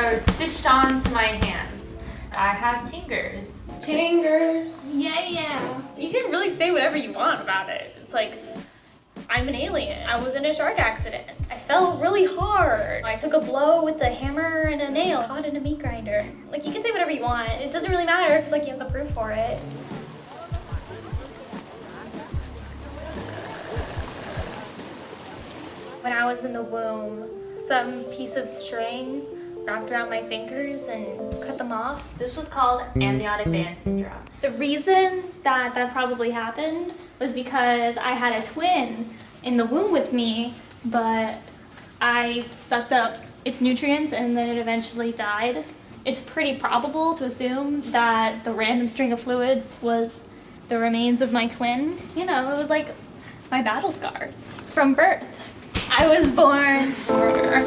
are stitched onto my hands. I have tingers. Tingers. Yeah. You can really say whatever you want about it. It's like, I'm an alien. I was in a shark accident. I fell really hard. I took a blow with a hammer and a nail caught in a meat grinder. Like, you can say whatever you want. It doesn't really matter because, like, you have the proof for it. When I was in the womb, some piece of string wrapped around my fingers and cut them off. This was called amniotic band syndrome. The reason that probably happened was because I had a twin in the womb with me, but I sucked up its nutrients and then it eventually died. It's pretty probable to assume that the random string of fluids was the remains of my twin. You know, it was like my battle scars from birth. I was born murderer.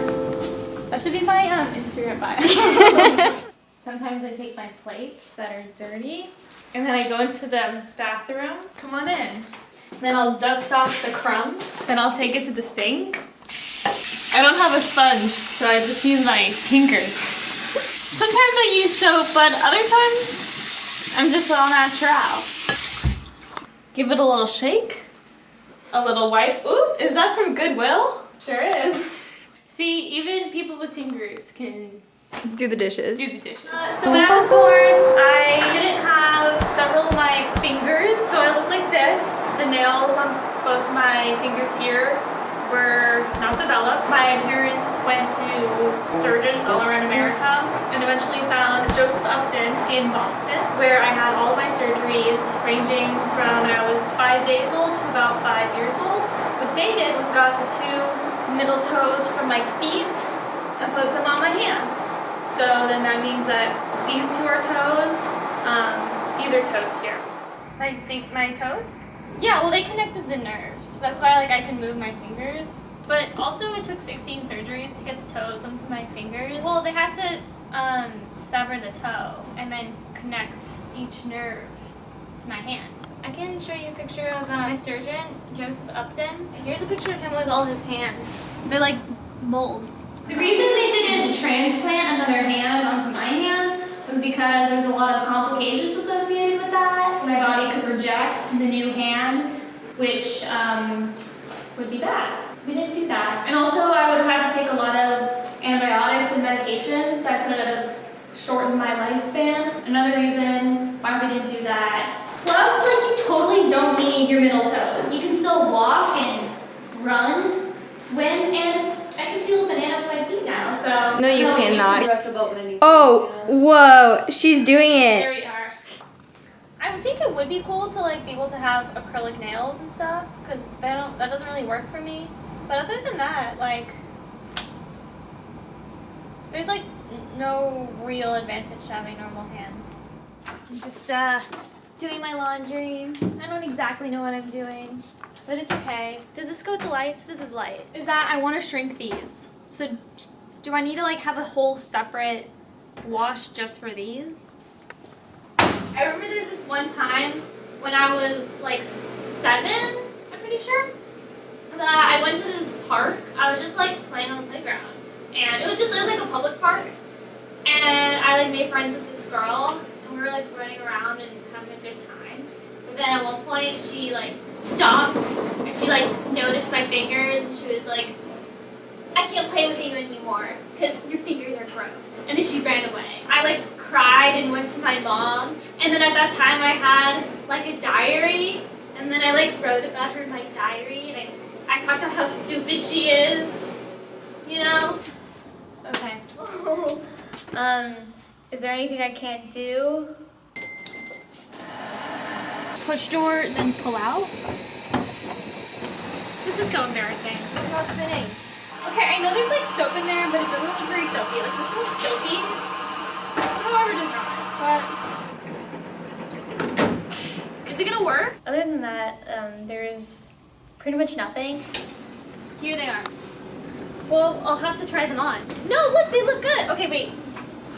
That should be my Instagram bio. Sometimes I take my plates that are dirty and then I go into the bathroom. Come on in. Then I'll dust off the crumbs. Then I'll take it to the sink. I don't have a sponge, so I just use my Tingers. Sometimes I use soap, but other times I'm just all natural. Give it a little shake. A little wipe. Ooh, is that from Goodwill? Sure is. See, even people with Tingers can Do the dishes. do the dishes. So when I was born, I didn't have several of my fingers, so I looked like this. The nails on both my fingers here were not developed. My parents went to surgeons all around America and eventually found Joseph Upton in Boston, where I had all of my surgeries ranging from when I was 5 days old to about 5 years old. What they did was got the two middle toes from my feet and put them on my hands. So then that means that these two are toes, these are toes here. My toes? Yeah, well they connected the nerves. That's why like I can move my fingers. But also it took 16 surgeries to get the toes onto my fingers. Well, they had to sever the toe and then connect each nerve to my hand. I can show you a picture of my surgeon, Joseph Upton. Here's a picture of him with all his hands. They're like molds. The reason they didn't transplant another hand onto my hands was because there's a lot of complications associated with that. My body could reject the new hand, which would be bad. So we didn't do that. And also I would have had to take a lot of antibiotics and medications that could have shortened my lifespan. Another reason why we didn't do that. Plus, like, you totally don't need your middle toes. You can still walk and run, swim, and I can feel a banana with my feet now, so. No, you cannot. Oh, whoa, she's doing it. There we are. I would think it would be cool to like be able to have acrylic nails and stuff, because that doesn't really work for me. But other than that, like, there's like no real advantage to having normal hands. I'm just doing my laundry. I don't exactly know what I'm doing, but it's okay. Does this go with the lights? This is light. Is that I want to shrink these. So do I need to like have a whole separate wash just for these? I remember there's this one time when I was like 7, I'm pretty sure, that I went to this park. I was just like playing on the playground. And it was like a public park. And I like made friends with this girl and we were like running around and having a good time. But then at one point she like stopped and she like noticed my fingers and she was like, I can't play with you anymore because your fingers are gross. And then she ran away. I like cried and went to my mom. And then at that time I had like a diary. And then I like wrote about her in my diary. And I talked about how stupid she is. You know? Okay. Is there anything I can't do? Push door, then pull out? This is so embarrassing. It's not spinning. Okay, I know there's like soap in there, but it doesn't look very soapy. Like this looks soapy. This one, however, does not. But is it gonna work? Other than that, there's pretty much nothing. Here they are. Well, I'll have to try them on. No, look, they look good. Okay, wait.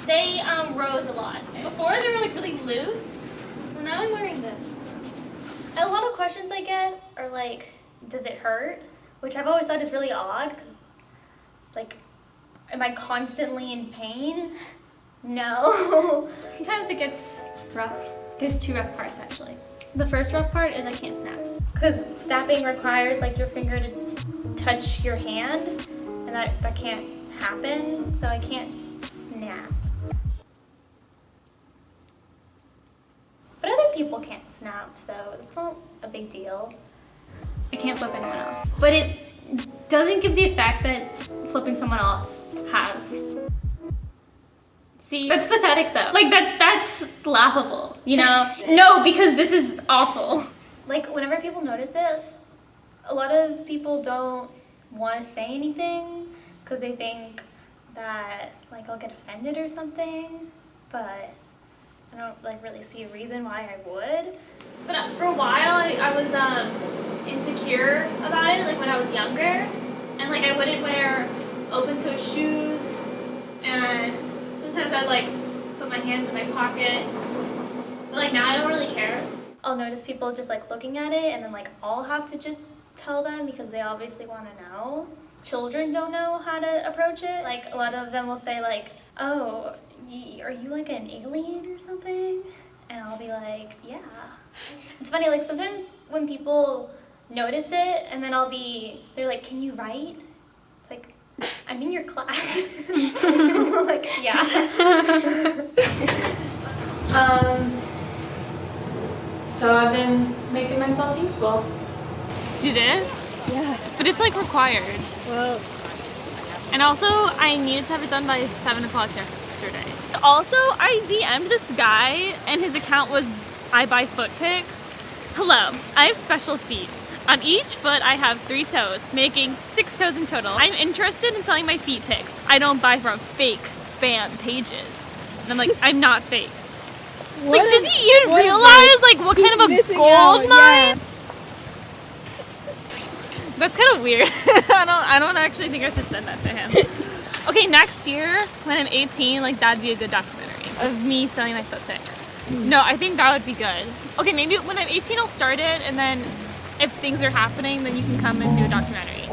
They rose a lot. Before they were like really loose. Well, now I'm wearing this. A lot of questions I get are like, does it hurt? Which I've always thought is really odd because, like, Am I constantly in pain? No. Sometimes it gets rough. There's 2 rough parts actually. The first rough part is I can't snap. Because snapping requires like your finger to touch your hand, and that can't happen, so I can't snap. But other people can't snap, so it's not a big deal. I can't flip anyone off. But it doesn't give the effect that flipping someone off has. See, that's pathetic though. Like that's laughable, you know? No, because this is awful. Like whenever people notice it, a lot of people don't want to say anything because they think that like I'll get offended or something, but I don't like really see a reason why I would. But for a while I was insecure about it, like when I was younger, and like I wouldn't wear open-toed shoes, and sometimes I'd like put my hands in my pockets. But like now I don't really care. I'll notice people just like looking at it, and then like I'll have to just tell them because they obviously want to know. Children don't know how to approach it. Like a lot of them will say like, oh, are you like an alien or something? And I'll be like, yeah. It's funny, like sometimes when people notice it and then they're like, can you write? It's like, I'm in your class. Like, yeah. So I've been making myself useful. Do this, Yeah. but it's like required. Well, And also, I needed to have it done by 7 o'clock yesterday. Also, I DM'd this guy, and his account was I buy foot pics. Hello, I have special feet. On each foot, I have 3 toes, making 6 toes in total. I'm interested in selling my feet pics. I don't buy from fake spam pages. And I'm like, I'm not fake. Like, does he even realize like what kind of a gold mine? That's kind of weird. I don't actually think I should send that to him. Okay, next year when I'm 18, like that'd be a good documentary of me selling my foot pics. No, I think that would be good. Okay, maybe when I'm 18 I'll start it, and then if things are happening, then you can come and do a documentary.